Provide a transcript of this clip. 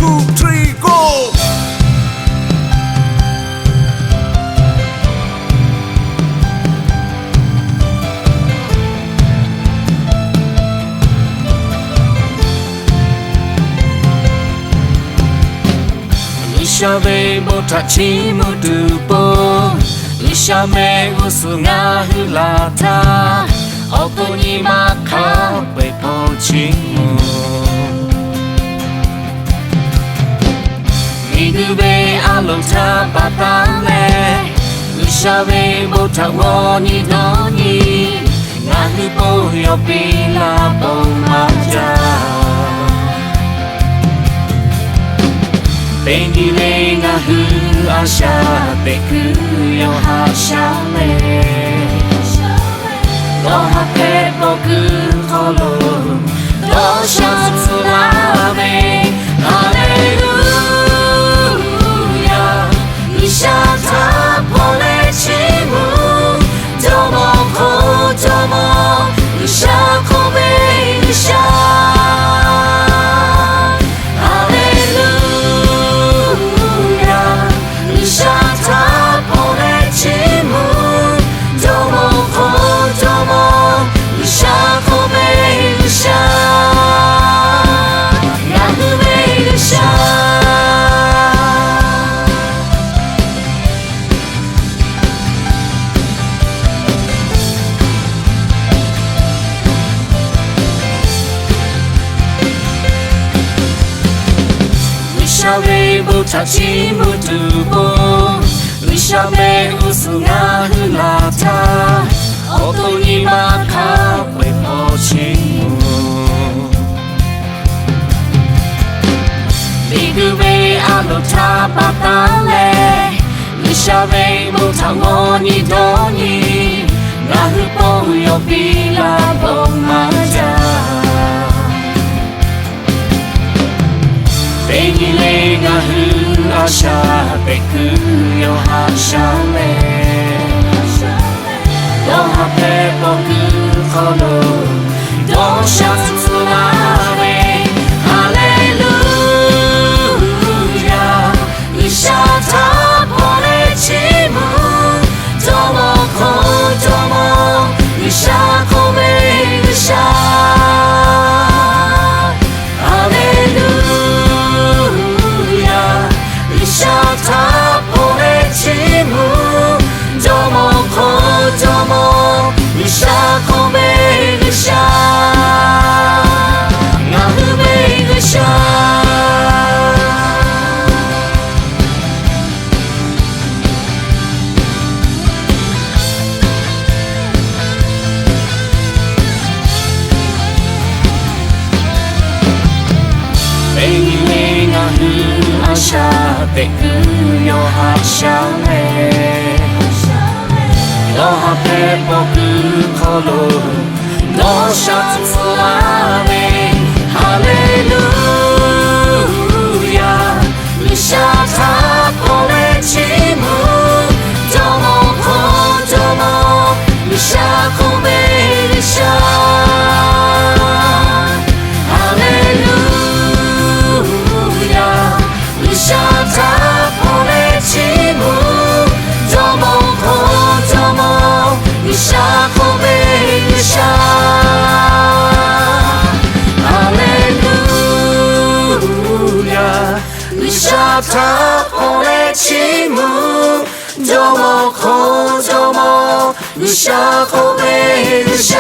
two, three, go! 小妹不他起木杜波，小妹无数阿呼拉塔，奥多尼玛卡被抛弃木，你个被阿罗塔巴达嘞，小妹不他我你多你，阿呼波有比拉波马加。被你累那呼阿下被苦有好小妹，多哈佩波苦可乐，多少次拉美，哈利路亚，你下他破雷起木，多么苦多么，你下口碑你下。小妹不他起木杜波，小妹无数阿呼拉塔，奥多尼玛卡被抛弃木，你个被阿罗塔巴达嘞，小妹不他我你多你，阿呼波有比拉波马加。被你累那呼阿下被苦有好小妹，多哈佩波苦可乐，多少次拉美，哈利路亚，你下他破雷起木，多么苦多么，你下口碑你下。被你累那呼阿下被苦有好小妹，多哈佩波苦可乐，多少次拉美，哈利路亚，你下他破雷起木，多么苦多么，你下口碑你下。他破雷起木，多么苦多么，你下口碑你下。